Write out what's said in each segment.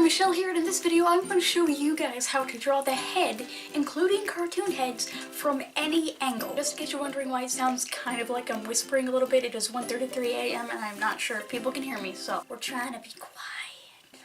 Michelle here, and in this video I'm going to show you guys how to draw the head, including cartoon heads, from any angle. Just in case you're wondering why it sounds kind of like I'm whispering a little bit, it is 1:33 a.m. and I'm not sure if people can hear me, so we're trying to be quiet.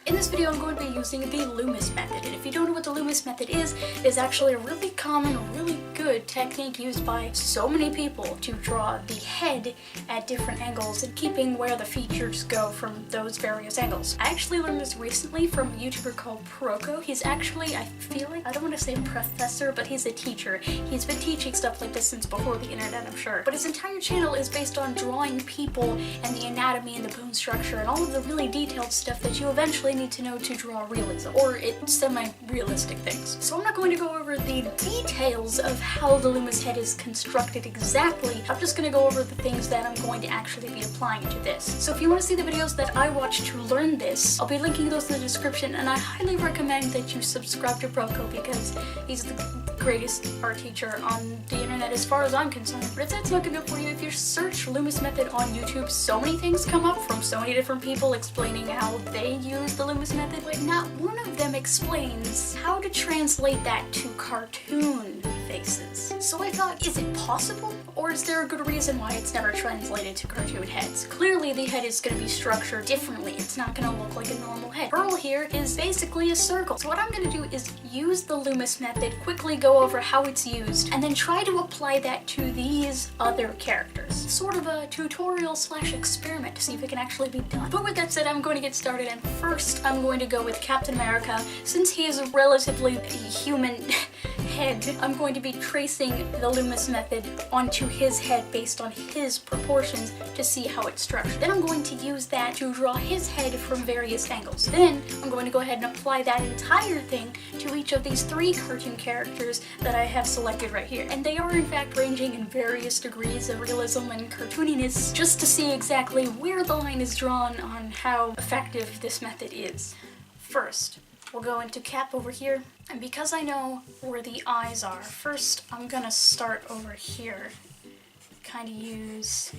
In this video I'm going to be using the Loomis method, and if you don't know what the Loomis method is, it is actually a really common, really good technique used by so many people to draw the head at different angles and keeping where the features go from those various angles. I actually learned this recently from a YouTuber called Proko. He's actually, I feel like, I don't want to say professor, but he's a teacher. He's been teaching stuff like this since before the internet, I'm sure. But his entire channel is based on drawing people and the anatomy and the bone structure and all of the really detailed stuff that you eventually need to know to draw realism, or semi-realistic things. So I'm not going to go over the details of how the Loomis head is constructed exactly. I'm just going to go over the things that I'm going to actually be applying to this. So if you want to see the videos that I watch to learn this, I'll be linking those in the description, and I highly recommend that you subscribe to Proko because he's the greatest art teacher on the internet as far as I'm concerned. But if that's not good enough for you, if you search Loomis method on YouTube, so many things come up from so many different people explaining how they use the Loomis method, but not one of them explains how to translate that to cartoon faces. So I thought, is it possible? Or is there a good reason why it's never translated to cartoon heads? Clearly the head is going to be structured differently. It's not going to look like a normal head. Pearl here is basically a circle. So what I'm going to do is use the Loomis method, quickly go over how it's used, and then try to apply that to these other characters. Sort of a tutorial slash experiment to see if it can actually be done. But with that said, I'm going to get started, and first I'm going to go with Captain America. Since he is a relatively human head, I'm going to be tracing the Loomis method onto his head based on his proportions to see how it's structured. Then I'm going to use that to draw his head from various angles. Then I'm going to go ahead and apply that entire thing to each of these three cartoon characters that I have selected right here. And they are in fact ranging in various degrees of realism and cartooniness, just to see exactly where the line is drawn on how effective this method is. First, we'll go into Cap over here, and because I know where the eyes are, first I'm gonna start over here, kind of use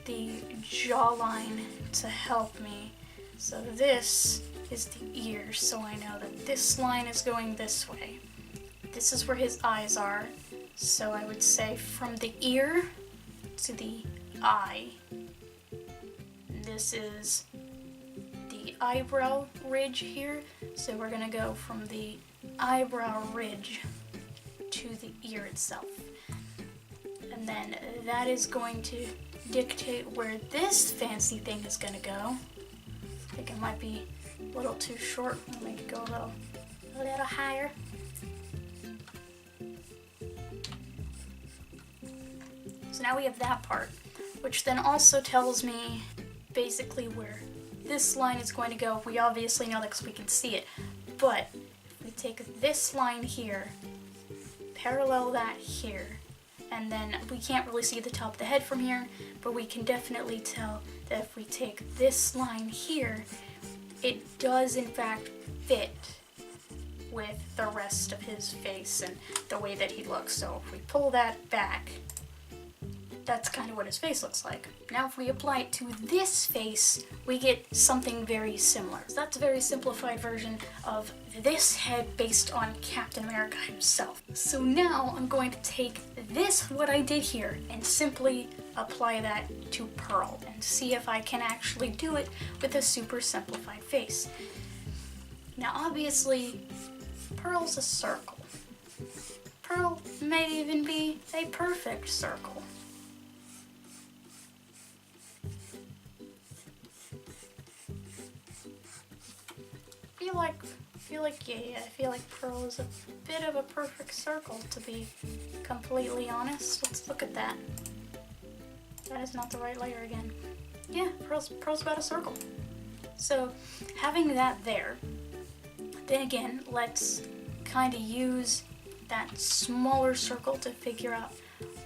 the jawline to help me. So this is the ear, so I know that this line is going this way. This is where his eyes are, so I would say from the ear to the eye. This is the eyebrow ridge here, so we're gonna go from the eyebrow ridge to the ear itself. And then that is going to dictate where this fancy thing is gonna go. I think it might be a little too short. I'll make it go a little higher. So now we have that part, which then also tells me basically where this line is going to go. We obviously know that because we can see it, but if we take this line here, parallel that here, and then we can't really see the top of the head from here, but we can definitely tell that if we take this line here, it does in fact fit with the rest of his face and the way that he looks. So if we pull that back, that's kind of what his face looks like. Now if we apply it to this face, we get something very similar. So that's a very simplified version of this head based on Captain America himself. So now I'm going to take this, what I did here, and simply apply that to Pearl and see if I can actually do it with a super simplified face. Now obviously, Pearl's a circle. Pearl may even be a perfect circle. I feel like Pearl is a bit of a perfect circle, to be completely honest. Let's look at that. That is not the right layer again. Yeah, Pearl's about a circle. So having that there, then again, let's kind of use that smaller circle to figure out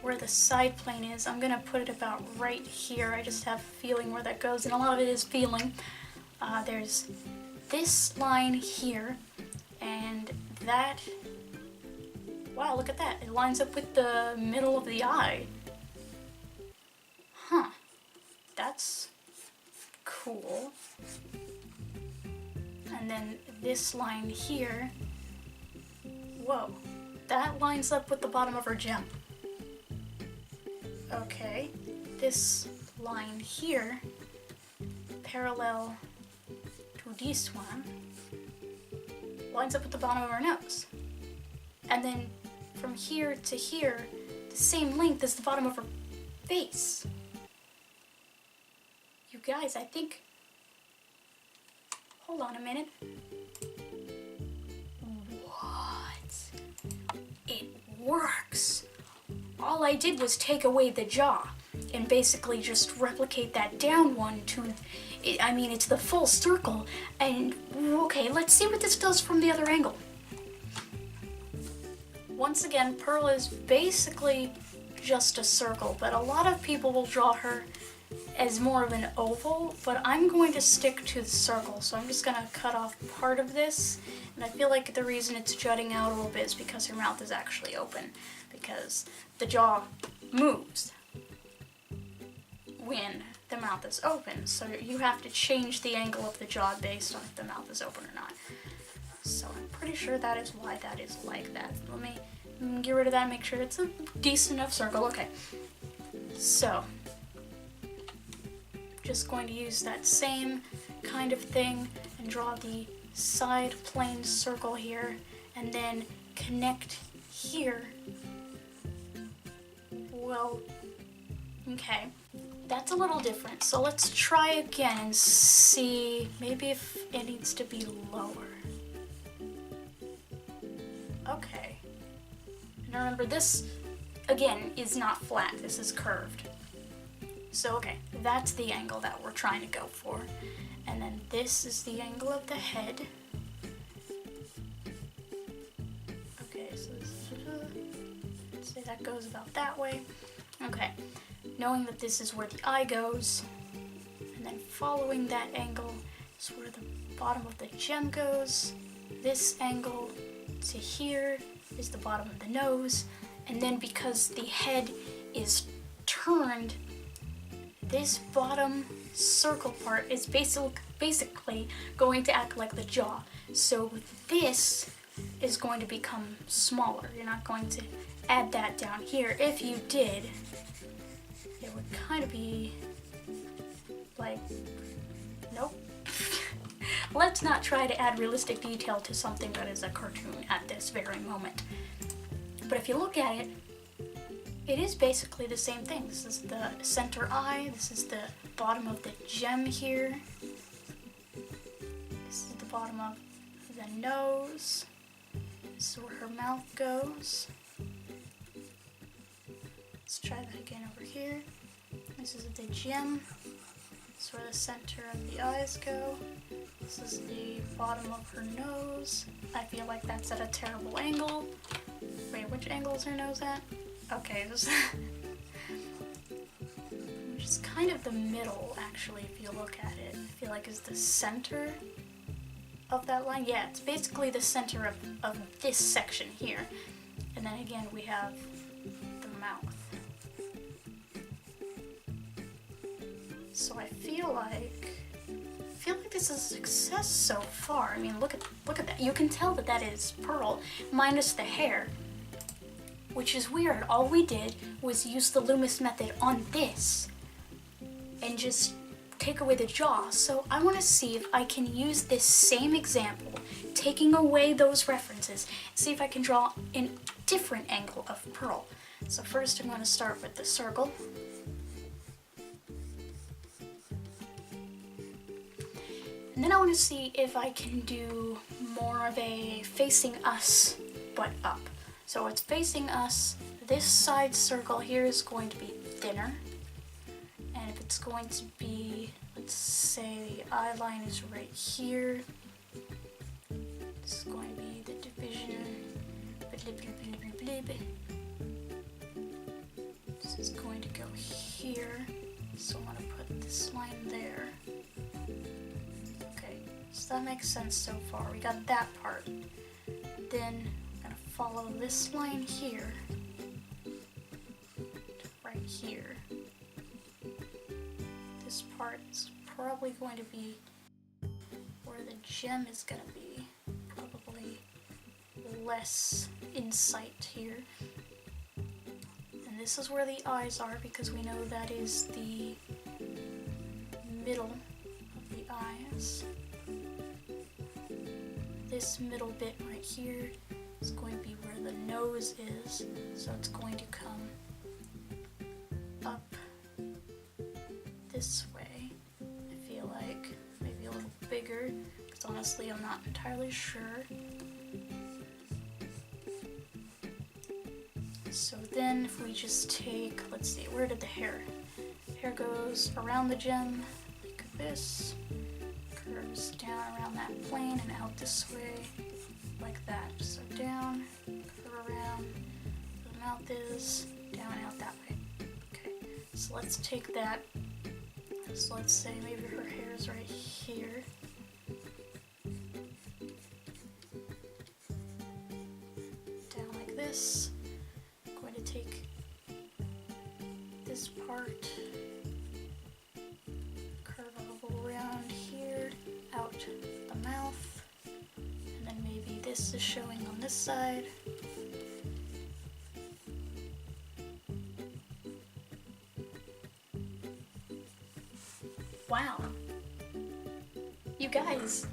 where the side plane is. I'm gonna put it about right here. I just have a feeling where that goes, and a lot of it is feeling. There's this line here, and that, wow, look at that. It lines up with the middle of the eye. Huh, that's cool. and then this line here. Whoa, that lines up with the bottom of her gem. Okay, this line here, parallel to this one, lines up with the bottom of her nose. And then from here to here, the same length as the bottom of her face. You guys, I think... Hold on a minute. It works! All I did was take away the jaw and basically just replicate that down one to, I mean, it's the full circle. And okay, let's see what this does from the other angle. Once again, Pearl is basically just a circle, but a lot of people will draw her as more of an oval, but I'm going to stick to the circle, so I'm just gonna cut off part of this. And I feel like the reason it's jutting out a little bit is because her mouth is actually open, because the jaw moves when the mouth is open, so you have to change the angle of the jaw based on if the mouth is open or not. So I'm pretty sure that is why that is like that. Let me get rid of that, make sure it's a decent enough circle. Okay, so just going to use that same kind of thing and draw the side plane circle here, and then connect here. Well, okay, that's a little different, so let's try again and see maybe if it needs to be lower. Okay, and remember, this again is not flat, this is curved. So okay, that's the angle that we're trying to go for. And then this is the angle of the head. Okay, so let's say that goes about that way. Okay, knowing that this is where the eye goes, and then following that angle is where the bottom of the gem goes. This angle to here is the bottom of the nose, and then because the head is turned, this bottom circle part is basically going to act like the jaw. So this is going to become smaller. You're not going to add that down here. If you did, it would kind of be like, nope. Let's not try to add realistic detail to something that is a cartoon at this very moment. But if you look at it, it is basically the same thing. This is the center eye, this is the bottom of the gem here, this is the bottom of the nose, this is where her mouth goes. Let's try that again over here. This is the gem, this is where the center of the eyes go, this is the bottom of her nose. I feel like that's at a terrible angle. Wait, which angle is her nose at? Okay, this which is kind of the middle, actually, if you look at it. I feel like is the center of that line. Yeah, it's basically the center of this section here. And then again, we have the mouth. So I feel like this is a success so far. I mean, look at that. You can tell that that is Pearl, minus the hair. Which is weird. All we did was use the Loomis method on this and just take away the jaw. So I want to see if I can use this same example, taking away those references, see if I can draw a different angle of Pearl. So first I'm going to start with the circle. And then I want to see if I can do more of a facing us but up. So it's facing us. This side circle here is going to be thinner. And if it's going to be, let's say the eye line is right here. This is going to be the division. This is going to go here. So I want to put this line there. Okay, so that makes sense so far. We got that part. Then follow this line here to right here. This part is probably going to be where where the gem is gonna be. Probably less in sight here. And this is where the eyes are because we know that is the middle of the eyes. This middle bit right here is going to be where the nose is, so it's going to come up this way. I feel like maybe a little bigger, because honestly I'm not entirely sure. So then if we just take, let's see, where did the hair goes around the gem like this, curves down around that plane and out this way like that. So down, curve around, where the mouth is, down and out that way. Okay, so let's take that. So let's say maybe her hair is right here. Down like this. I'm going to take this part, curve all around here, out the mouth, and then maybe this is showing on this side. Wow. You guys,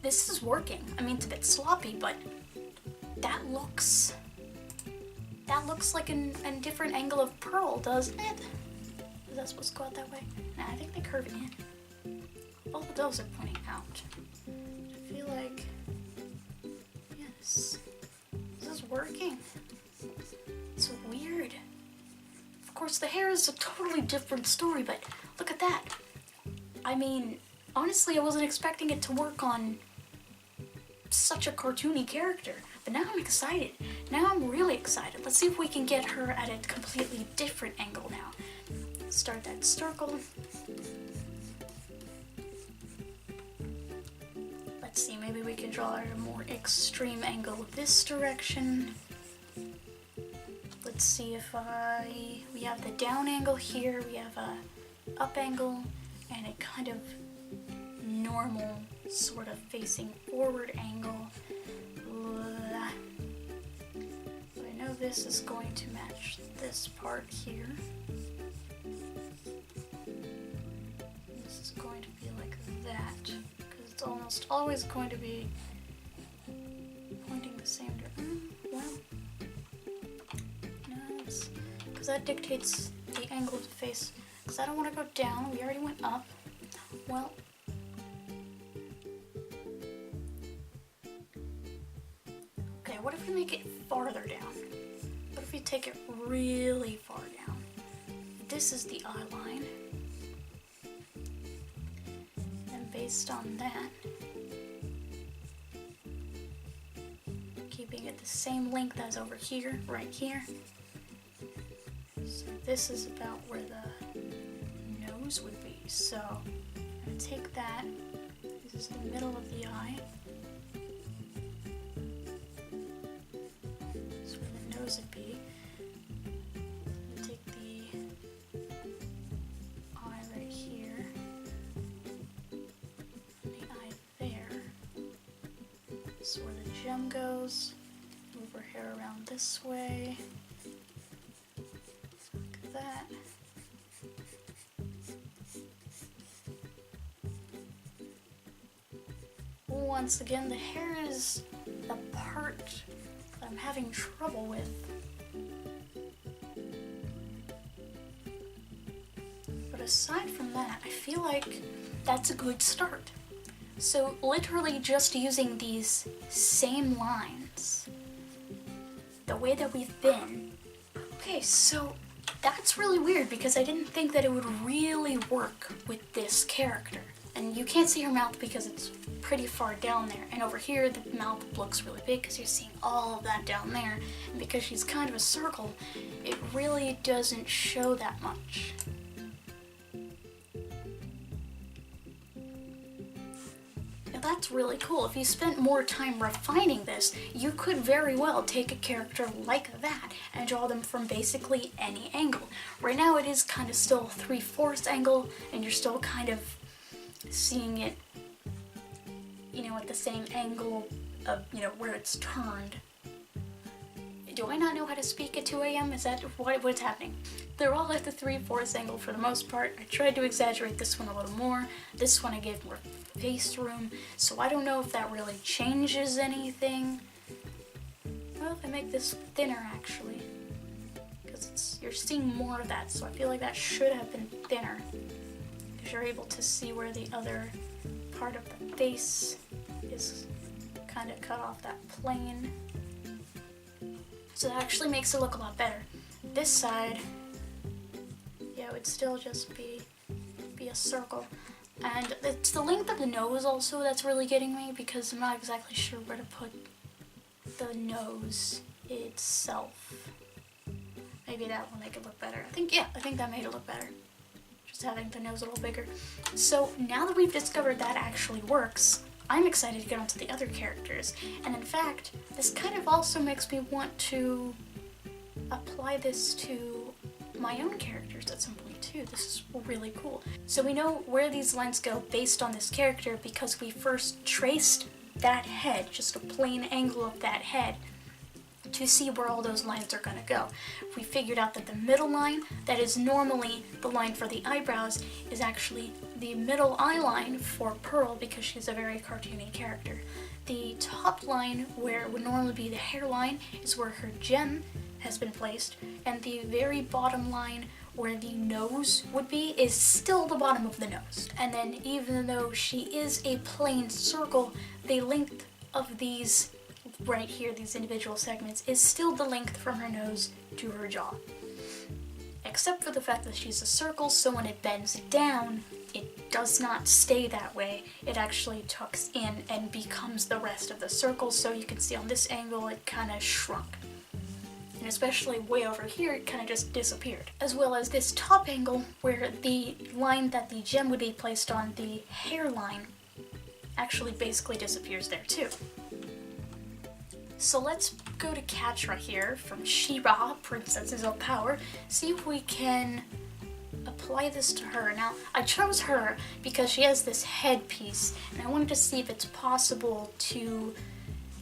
this is working. I mean, it's a bit sloppy, but that looks like a different angle of pearl, doesn't it? Is that supposed to go out that way? Nah, I think they curve in. All of those are pointing out. I feel like, yes, this is working. It's weird. Of course, the hair is a totally different story, but look at that. I mean, honestly, I wasn't expecting it to work on such a cartoony character, but now I'm excited. Now I'm really excited. Let's see if we can get her at a completely different angle now. Start that circle. Let's see, maybe we can draw at a more extreme angle this direction. Let's see if we have the down angle here, we have a up angle, and a kind of normal sort of facing forward angle. So I know this is going to match this part here. This is going to be like that, because it's almost always going to be pointing the same direction. Well, no, it's because that dictates the angle of the face. Because I don't want to go down, we already went up. Well, okay, what if we make it farther down? What if we take it really far down? This is the eye line. And based on that, keeping it the same length as over here, right here. So this is about where the nose would be. So I'm going to take that. This is the middle of the eye. That's where the nose would be. I'm going to take the eye right here. The eye there. This is where the gem goes. Move her hair around this way. Like that. Once again, the hair is the part that I'm having trouble with. But aside from that, I feel like that's a good start. So literally just using these same lines, the way that we've been. Okay, so that's really weird because I didn't think that it would really work with this character. And you can't see her mouth because it's pretty far down there. And over here, the mouth looks really big because you're seeing all of that down there. And because she's kind of a circle, it really doesn't show that much. Now that's really cool. If you spent more time refining this, you could very well take a character like that and draw them from basically any angle. Right now it is kind of still 3/4 angle, and you're still kind of seeing it you know, at the same angle of, you know, where it's turned. Do I not know how to speak at 2 a.m.? Is that what's happening? They're all at the 3/4 angle for the most part. I tried to exaggerate this one a little more. This one I gave more face room, so I don't know if that really changes anything. Well, if I make this thinner actually, because you're seeing more of that, so I feel like that should have been thinner, because you're able to see where the other part of the face is kind of cut off that plane. So that actually makes it look a lot better. This side, yeah, it would still just be a circle. And it's the length of the nose also that's really getting me, because I'm not exactly sure where to put the nose itself. Maybe that will make it look better. I think that made it look better. Just having the nose a little bigger. So now that we've discovered that actually works, I'm excited to get onto the other characters, and in fact, this kind of also makes me want to apply this to my own characters at some point too. This is really cool. So we know where these lines go based on this character because we first traced that head, just a plain angle of that head, to see where all those lines are gonna go. We figured out that the middle line, that is normally the line for the eyebrows, is actually the middle eye line for Pearl because she's a very cartoony character. The top line, where it would normally be the hairline, is where her gem has been placed, and the very bottom line where the nose would be is still the bottom of the nose. And then even though she is a plain circle, the length of these right here, these individual segments, is still the length from her nose to her jaw. Except for the fact that she's a circle, so when it bends down, it does not stay that way. It actually tucks in and becomes the rest of the circle, so you can see on this angle it kind of shrunk. And especially way over here, it kind of just disappeared. As well as this top angle, where the line that the gem would be placed on, the hairline, actually basically disappears there too. So let's go to Catra here from She-Ra, Princesses of Power, see if we can apply this to her. Now, I chose her because she has this headpiece, and I wanted to see if it's possible to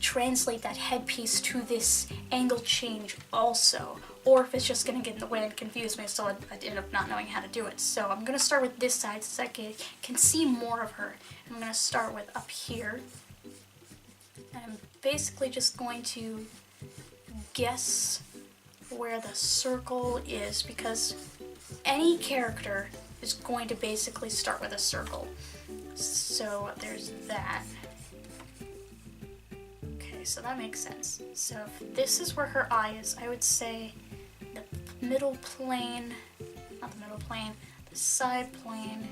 translate that headpiece to this angle change also, or if it's just going to get in the way and confuse me, so I ended up not knowing how to do it. So I'm going to start with this side so I can see more of her. I'm going to start with up here. I'm basically just going to guess where the circle is, because any character is going to basically start with a circle. So there's that. Okay, so that makes sense. So if this is where her eye is, I would say the middle plane, not the middle plane, the side plane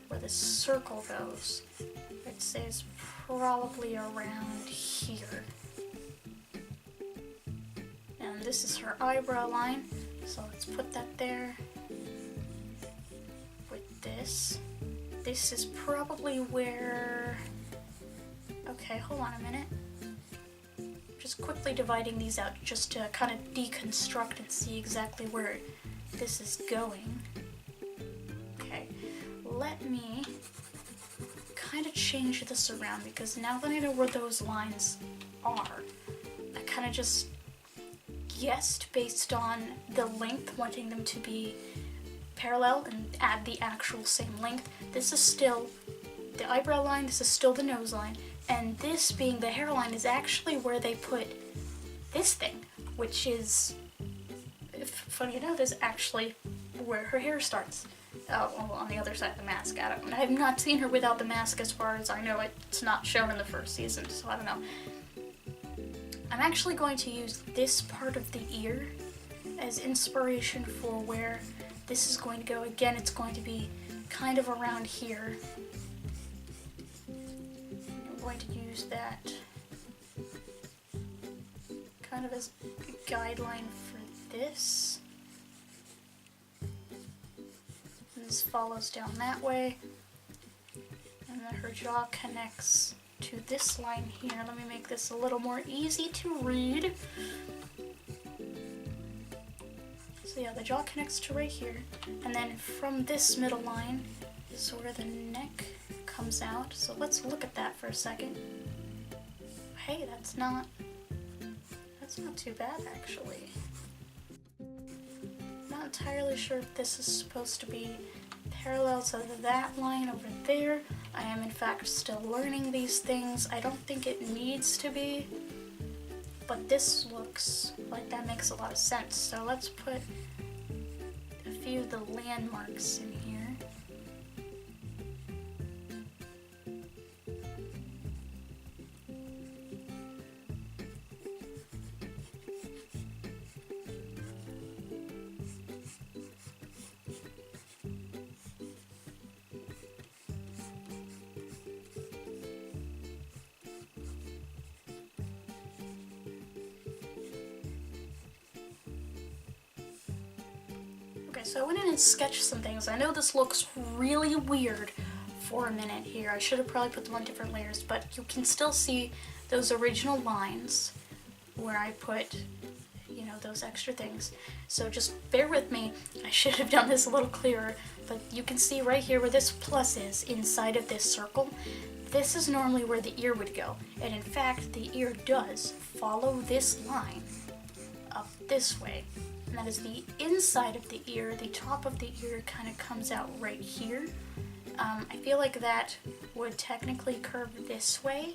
where the circle goes, I'd say is probably around here. And this is her eyebrow line, so let's put that there. With this is probably where, okay, hold on a minute. Just quickly dividing these out just to kind of deconstruct and see exactly where this is going. Okay, let me kind of change this around, because now that I know where those lines are, I kind of just guessed based on the length, wanting them to be parallel and add the actual same length. This is still the eyebrow line, this is still the nose line, and this being the hairline is actually where they put this thing, which is, funny enough, is actually where her hair starts. On the other side of the mask. I have not seen her without the mask as far as I know. It's not shown in the first season, so I don't know. I'm actually going to use this part of the ear as inspiration for where this is going to go. Again, it's going to be kind of around here. I'm going to use that kind of as a guideline for this. This follows down that way, and then her jaw connects to this line here. Let me make this a little more easy to read. So yeah, the jaw connects to right here, and then from this middle line is where the neck comes out. So let's look at that for a second. hey, that's not too bad actually. Not entirely sure if this is supposed to be parallel to that line over there. I am in fact still learning these things. I don't think it needs to be, but this looks like that makes a lot of sense. So let's put a few of the landmarks in here. Okay, so I went in and sketched some things. I know this looks really weird for a minute here. I should have probably put them on different layers, but you can still see those original lines where I put, you know, those extra things. So just bear with me. I should have done this a little clearer, but you can see right here where this plus is inside of this circle. This is normally where the ear would go. And in fact, the ear does follow this line up this way. And that is the inside of the ear. The top of the ear kind of comes out right here. I feel like that would technically curve this way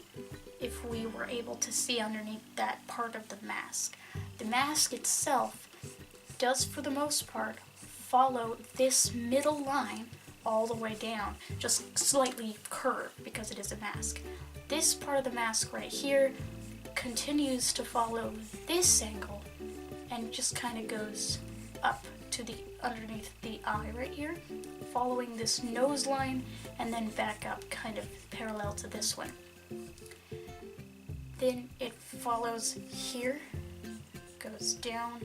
if we were able to see underneath that part of the mask. The mask itself does, for the most part, follow this middle line all the way down, just slightly curved because it is a mask. This part of the mask right here continues to follow this angle and just kind of goes up to the underneath the eye right here, following this nose line and then back up kind of parallel to this one. Then it follows here, goes down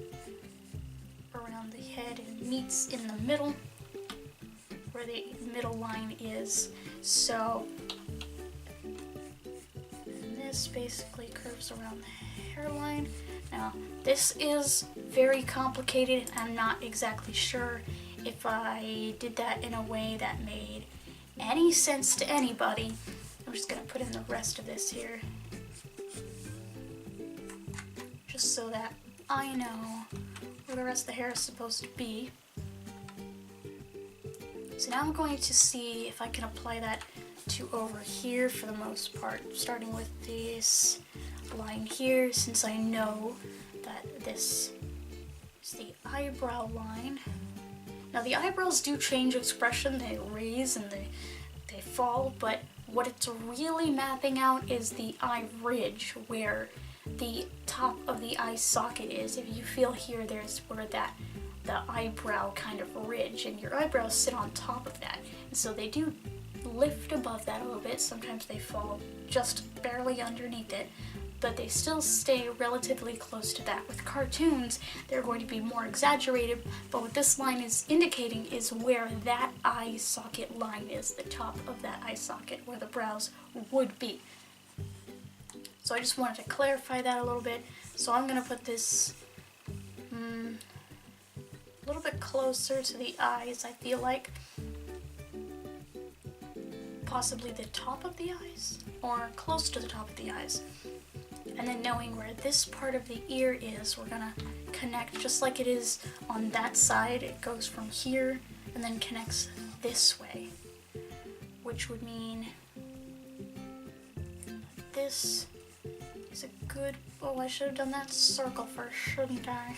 around the head and meets in the middle where the middle line is. So this basically curves around the hairline. Now, this is very complicated. I'm not exactly sure if I did that in a way that made any sense to anybody. I'm just gonna put in the rest of this here, just so that I know where the rest of the hair is supposed to be. So now I'm going to see if I can apply that to over here for the most part, starting with this line here, since I know that this is the eyebrow line. Now the eyebrows do change expression, they raise and they fall, but what it's really mapping out is the eye ridge, where the top of the eye socket is. If you feel here, there's where the eyebrow kind of ridge, and your eyebrows sit on top of that. And so they do lift above that a little bit. Sometimes they fall just barely underneath it, but they still stay relatively close to that. With cartoons, they're going to be more exaggerated, but what this line is indicating is where that eye socket line is, the top of that eye socket, where the brows would be. So I just wanted to clarify that a little bit. So I'm going to put this a little bit closer to the eyes, I feel like. Possibly the top of the eyes, or close to the top of the eyes. And then knowing where this part of the ear is, we're gonna connect just like it is on that side. It goes from here and then connects this way, which would mean this is a good, oh, I should have done that circle first, shouldn't I?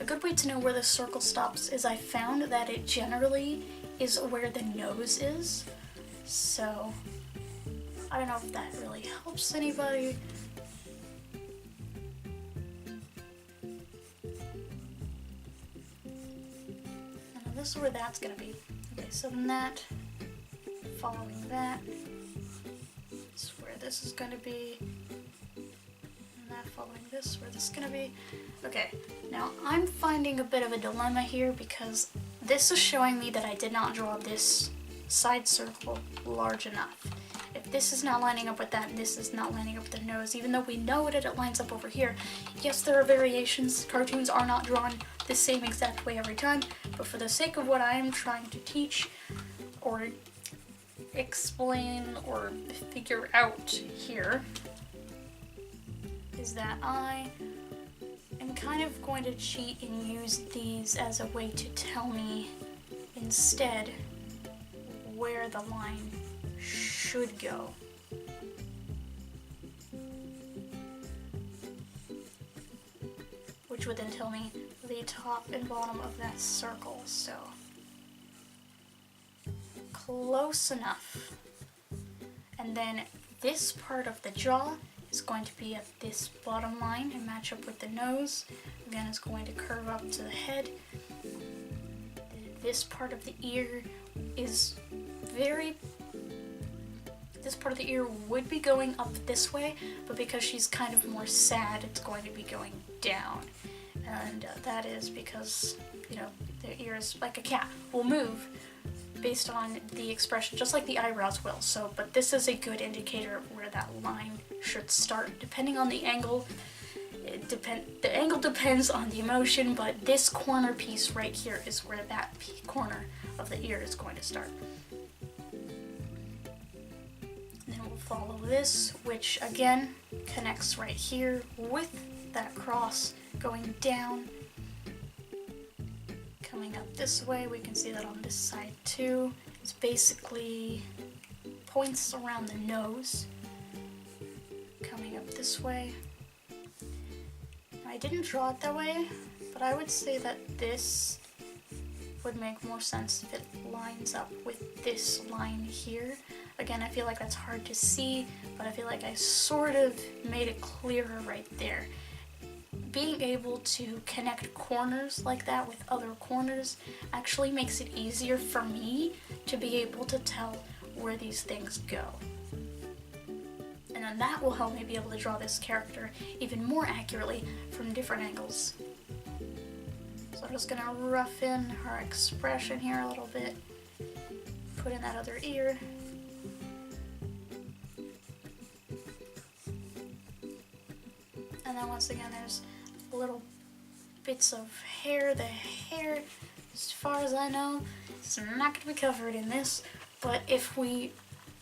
A good way to know where the circle stops is I found that it generally is where the nose is. So I don't know if that really helps anybody. And this is where that's gonna be. Okay, so then that, following that, is where this is gonna be. And that following this, where this is gonna be. Okay, now I'm finding a bit of a dilemma here because this is showing me that I did not draw this side circle large enough. If this is not lining up with that and this is not lining up with the nose, even though we know that it lines up over here, yes, there are variations. Cartoons are not drawn the same exact way every time, but for the sake of what I am trying to teach or explain or figure out here, is that I am kind of going to cheat and use these as a way to tell me instead where the line should go. Which would then tell me the top and bottom of that circle, so close enough. And then this part of the jaw is going to be at this bottom line and match up with the nose. Again, it's going to curve up to the head. This part of the ear is this part of the ear would be going up this way, but because she's kind of more sad, it's going to be going down. And that is because, you know, the ears, like a cat, will move based on the expression, just like the eyebrows will. So, but this is a good indicator of where that line should start, depending on the angle. The angle depends on the emotion, but this corner piece right here is where that corner of the ear is going to start. Then we'll follow this, which again connects right here with that cross going down. Coming up this way, we can see that on this side too. It's basically points around the nose. Coming up this way. I didn't draw it that way, but I would say that this would make more sense if it lines up with this line here. Again, I feel like that's hard to see, but I feel like I sort of made it clearer right there. Being able to connect corners like that with other corners actually makes it easier for me to be able to tell where these things go. And then that will help me be able to draw this character even more accurately from different angles. So I'm just gonna rough in her expression here a little bit. Put in that other ear. And then once again, there's little bits of hair. The hair, as far as I know, is not gonna be covered in this. But if we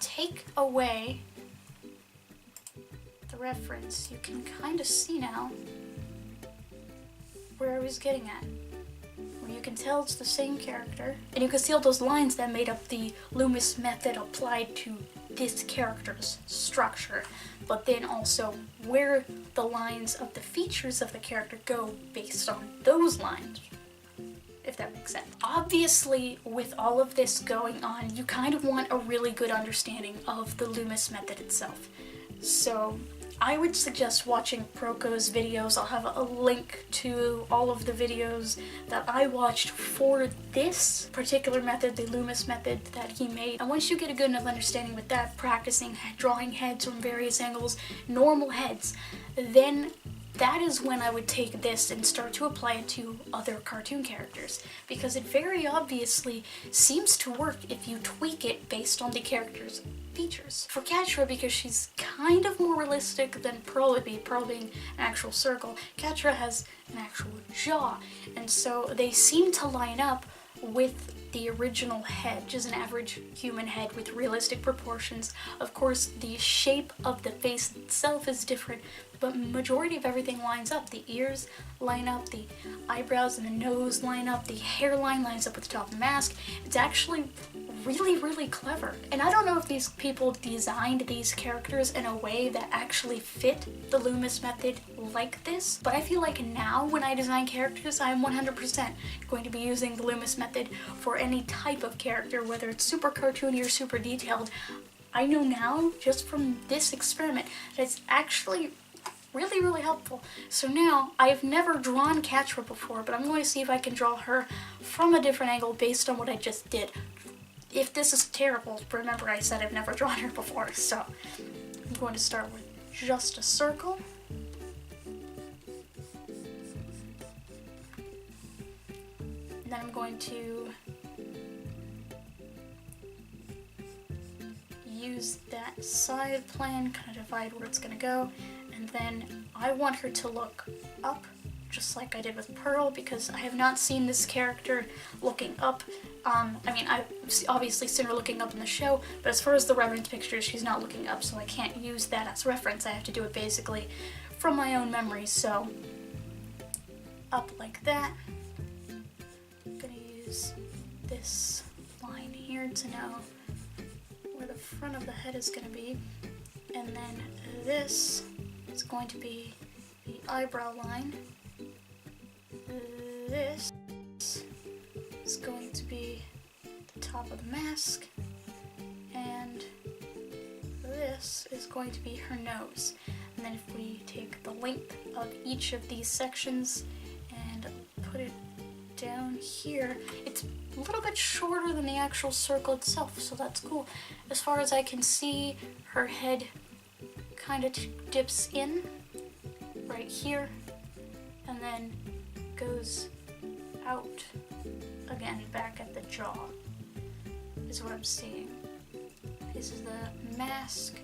take away the reference, you can kind of see now where I was getting at. Where you can tell it's the same character, and you can see all those lines that made up the Loomis method applied to this character's structure, but then also where the lines of the features of the character go based on those lines, if that makes sense. Obviously, with all of this going on, you kind of want a really good understanding of the Loomis method itself. So I would suggest watching Proko's videos. I'll have a link to all of the videos that I watched for this particular method, the Loomis method that he made. And once you get a good enough understanding with that, practicing drawing heads from various angles, normal heads, then that is when I would take this and start to apply it to other cartoon characters, because it very obviously seems to work if you tweak it based on the character's features. For Catra, because she's kind of more realistic than Pearl would be, Pearl being an actual circle, Catra has an actual jaw, and so they seem to line up with the original head, which is an average human head with realistic proportions. Of course, the shape of the face itself is different, but majority of everything lines up. The ears line up, the eyebrows and the nose line up, the hairline lines up with the top of the mask. It's actually really, really clever. And I don't know if these people designed these characters in a way that actually fit the Loomis method like this, but I feel like now when I design characters, I'm 100% going to be using the Loomis method for any type of character, whether it's super cartoony or super detailed. I know now, just from this experiment, that it's actually really, really helpful. So now, I've never drawn Catra before, but I'm going to see if I can draw her from a different angle based on what I just did. If this is terrible, remember I said I've never drawn her before, so I'm going to start with just a circle. And then I'm going to use that side plan, kind of divide where it's going to go, and then I want her to look up, just like I did with Pearl, because I have not seen this character looking up. I mean, I've obviously seen her looking up in the show, but as far as the reference pictures, she's not looking up, so I can't use that as reference. I have to do it basically from my own memory, so up like that. I'm gonna use this line here to know where the front of the head is gonna be, and then this is going to be the eyebrow line. This is going to be the top of the mask, and this is going to be her nose. And then if we take the length of each of these sections and put it down here, it's a little bit shorter than the actual circle itself, so that's cool. As far as I can see, her head kind of dips in right here and then goes out again back at the jaw, is what I'm seeing. This is the mask.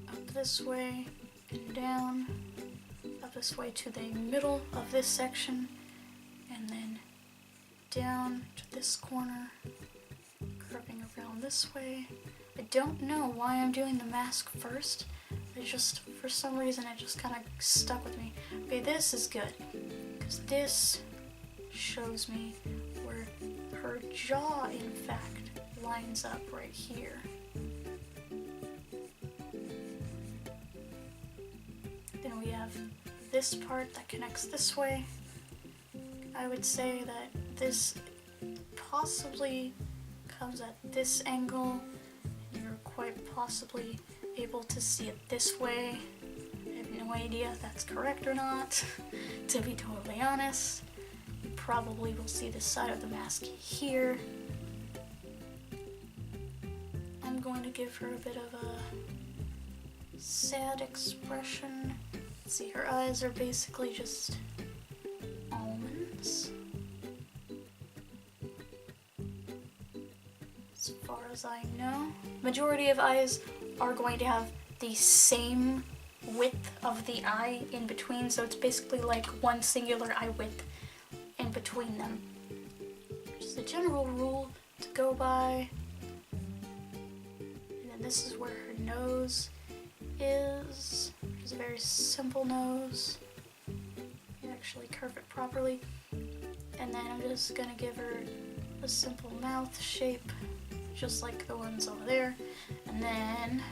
Up this way and down, up this way to the middle of this section, and then down to this corner, curving around this way. I don't know why I'm doing the mask first. I just, for some reason, it just kind of stuck with me. Okay, this is good, because this shows me where her jaw, in fact, lines up right here. Then we have this part that connects this way. I would say that this possibly comes at this angle. You're quite possibly able to see it this way. I have no idea if that's correct or not, to be totally honest. You probably will see the side of the mask here. I'm going to give her a bit of a sad expression. See, her eyes are basically just almonds. As far as I know, majority of eyes are going to have the same width of the eye in between, so it's basically like one singular eye width in between them. Just a general rule to go by. And then this is where her nose is. It's a very simple nose. You actually curve it properly. And then I'm just gonna give her a simple mouth shape, just like the ones over there. And then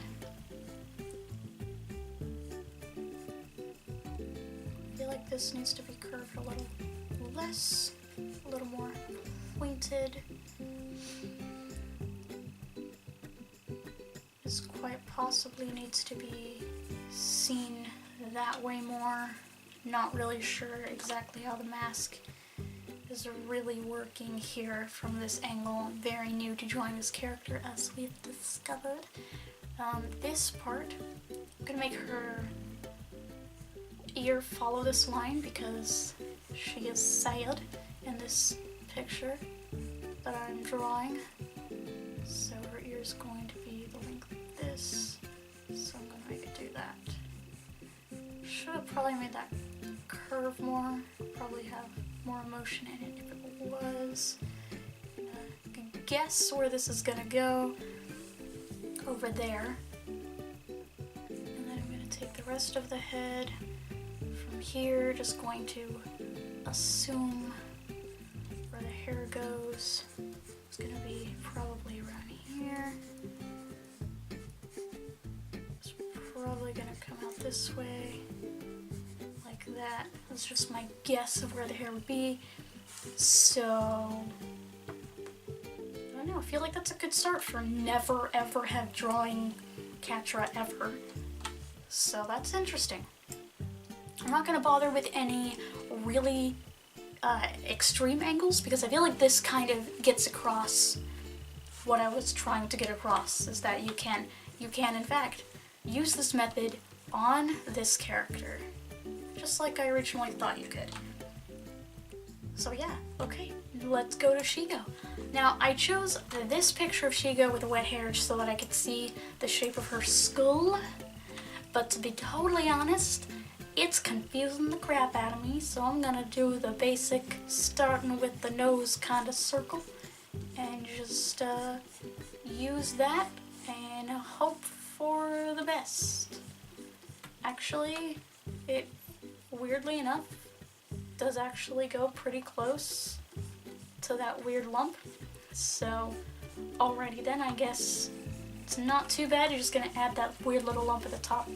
I feel like this needs to be curved a little less, a little more pointed. This quite possibly needs to be seen that way more. Not really sure exactly how the mask is really working here from this angle. I'm very new to drawing this character, as we've discovered. This part, I'm gonna make her ear follow this line because she is sad in this picture that I'm drawing. So her ear is going to be the length of this. So I'm gonna make it do that. Should have probably made that curve more. Probably have more emotion in it if it was. I can guess where this is gonna go. Over there. And then I'm gonna take the rest of the head from here, just going to assume where the hair goes. It's gonna be probably around here. It's probably gonna come out this way, like that. That's just my guess of where the hair would be. So, I don't know, I feel like that's a good start for never ever have drawing Catra ever. So that's interesting. I'm not gonna bother with any really extreme angles because I feel like this kind of gets across what I was trying to get across, is that you can in fact use this method on this character, just like I originally thought you could. So yeah, okay, let's go to Shego. Now, I chose this picture of Shego with the wet hair so that I could see the shape of her skull, but to be totally honest, it's confusing the crap out of me, so I'm gonna do the basic, starting with the nose kind of circle, and just use that and hope for the best. Actually, it, weirdly enough, does actually go pretty close to that weird lump. So alrighty then, I guess it's not too bad. You're just gonna add that weird little lump at the top.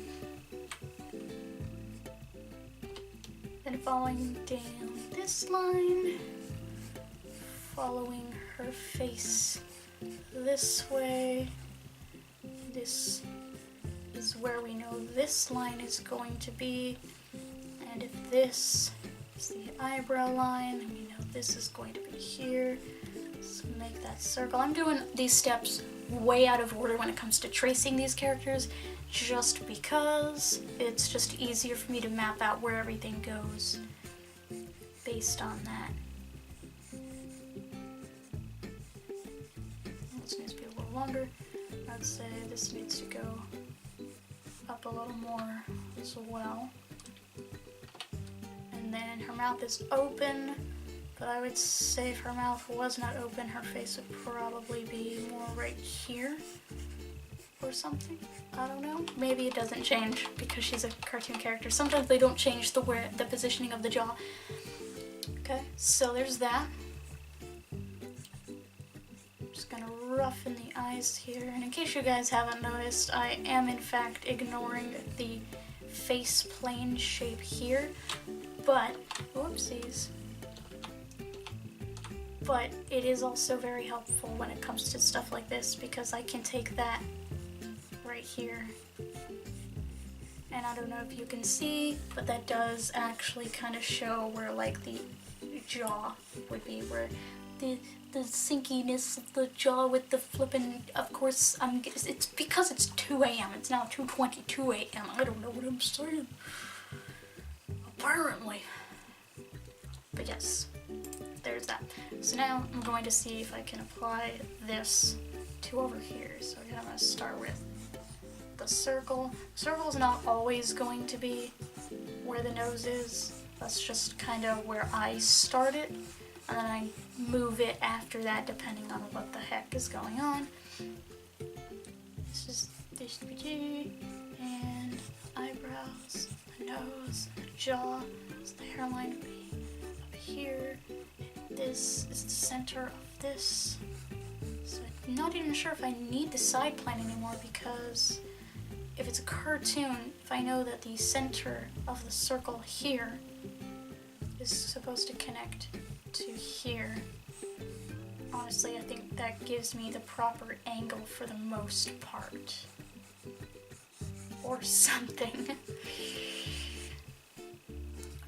Then following down this line, following her face this way. This is where we know this line is going to be, and if this is the eyebrow line, we know this is going to be here. So make that circle. I'm doing these steps way out of order when it comes to tracing these characters, just because it's just easier for me to map out where everything goes based on that. This needs to be a little longer. I'd say this needs to go up a little more as well. And then her mouth is open, but I would say if her mouth was not open, her face would probably be more right here or something. I don't know. Maybe it doesn't change because she's a cartoon character. Sometimes they don't change the positioning of the jaw. Okay, so there's that. Just gonna roughen the eyes here, and in case you guys haven't noticed, I am in fact ignoring the face plane shape here, but, whoopsies, but it is also very helpful when it comes to stuff like this, because I can take that right here, and I don't know if you can see, but that does actually kind of show where like the jaw would be, where the sinkiness of the jaw with the flippin', of course, it's because it's 2 a.m. It's now 2:22 a.m. I don't know what I'm saying. Apparently. But yes, there's that. So now I'm going to see if I can apply this to over here. So again, I'm going to start with the circle. Circle is not always going to be where the nose is. That's just kind of where I start it. And then I move it after that depending on what the heck is going on. This is this and eyebrows, the nose, the jaw, so the hairline would be up here. This is the center of this. So I'm not even sure if I need the side plane anymore, because if it's a cartoon, if I know that the center of the circle here is supposed to connect to here, honestly, I think that gives me the proper angle for the most part. Or something.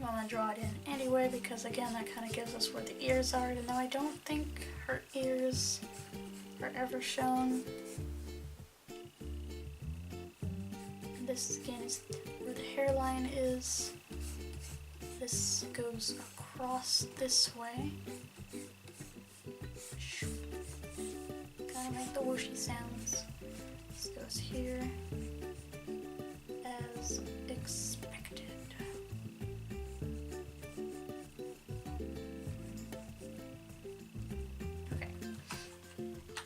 I'm gonna draw it in anyway, because again, that kind of gives us where the ears are, even though I don't think her ears are ever shown. And this again is where the hairline is. This goes across this way. Gotta make the whooshy sounds. This goes here as expected. Okay.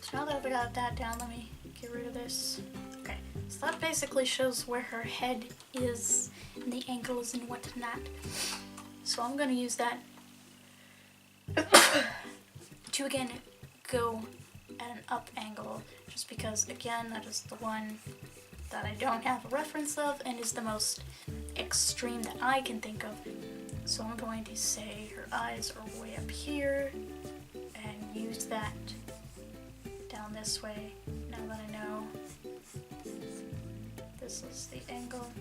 So now that I've got that down, let me get rid of this. Okay. So that basically shows where her head is and the angles and whatnot. So I'm going to use that to again go at an up angle, just because again that is the one that I don't have a reference of and is the most extreme that I can think of. So I'm going to say her eyes are way up here and use that down this way, now that I know this is the angle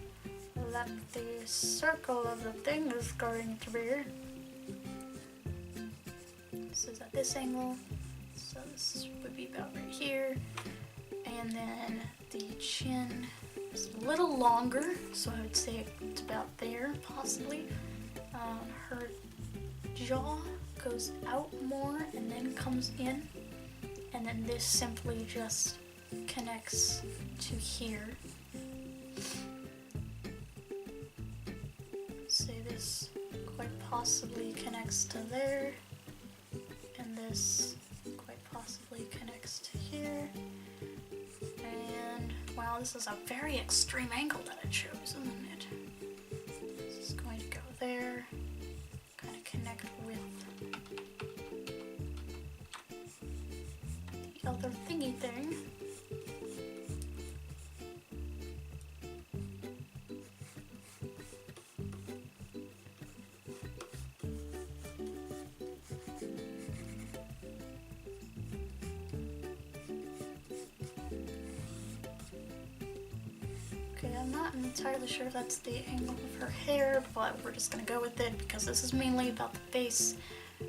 that the circle of the thing is going to be. This is at this angle, so this would be about right here, and then the chin is a little longer, so I would say it's about there, possibly. Her jaw goes out more and then comes in, and then this simply just connects to here. Say this quite possibly connects to there, and this quite possibly connects to here. And, wow, this is a very extreme angle that I chose, isn't it? This is going to go there, kind of connect with the other thingy thing. Okay, I'm not entirely sure if that's the angle of her hair, but we're just gonna go with it because this is mainly about the face.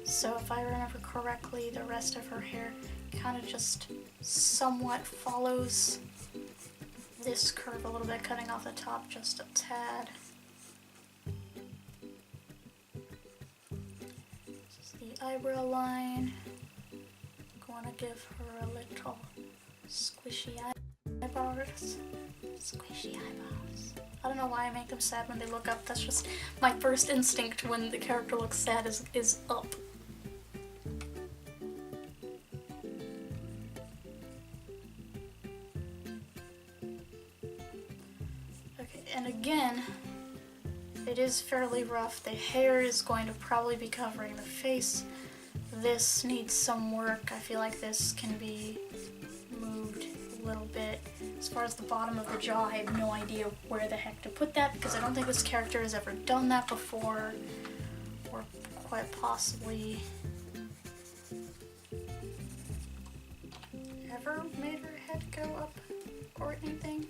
So if I remember correctly, the rest of her hair kind of just somewhat follows this curve a little bit, cutting off the top just a tad. This is the eyebrow line. I'm gonna give her a little squishy eyebrows. Squishy eyebrows. I don't know why I make them sad when they look up. That's just my first instinct when the character looks sad is up. Okay, and again, it is fairly rough. The hair is going to probably be covering the face. This needs some work. I feel like this can be moved a little bit. As far as the bottom of the jaw, I have no idea where the heck to put that because I don't think this character has ever done that before, or quite possibly ever made her head go up or anything.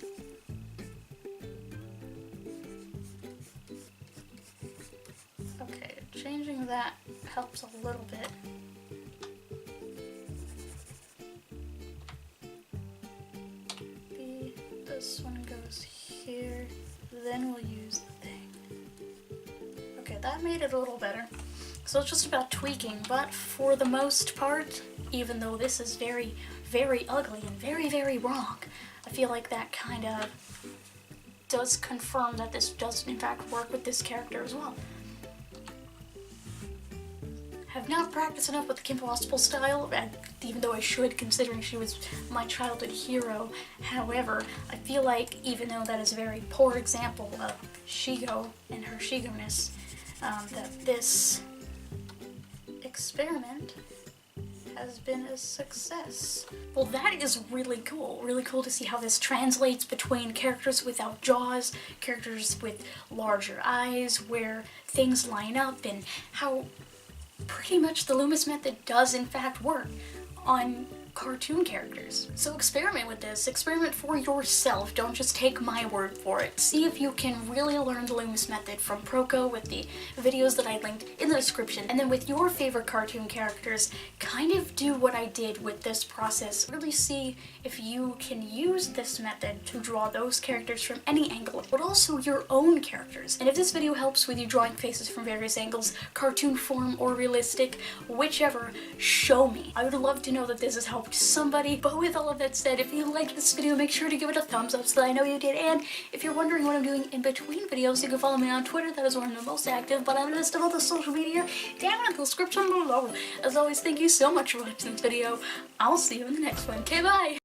Okay, changing that helps a little bit. This one goes here, then we'll use the thing. Okay, that made it a little better. So it's just about tweaking, but for the most part, even though this is very, very ugly and very, very wrong, I feel like that kind of does confirm that this does in fact work with this character as well. Have not practiced enough with the Kim Possible style, even though I should, considering she was my childhood hero. However, I feel like even though that is a very poor example of Shego and her Shego-ness, that this experiment has been a success. Well, that is really cool. Really cool to see how this translates between characters without jaws, characters with larger eyes, where things line up, and how pretty much the Loomis method does in fact work on cartoon characters. So experiment with this, experiment for yourself, don't just take my word for it. See if you can really learn the Loomis method from Proko with the videos that I linked in the description, and then with your favorite cartoon characters, kind of do what I did with this process. Really see if you can use this method to draw those characters from any angle, but also your own characters. And if this video helps with you drawing faces from various angles, cartoon form or realistic, whichever, show me. I would love to know that this has helped somebody. But with all of that said, if you liked this video, make sure to give it a thumbs up so that I know you did. And if you're wondering what I'm doing in between videos, you can follow me on Twitter. That is where I'm the most active, but I'm list of all the social media down in the description below. As always, thank you so much for watching this video. I'll see you in the next one. Okay, bye!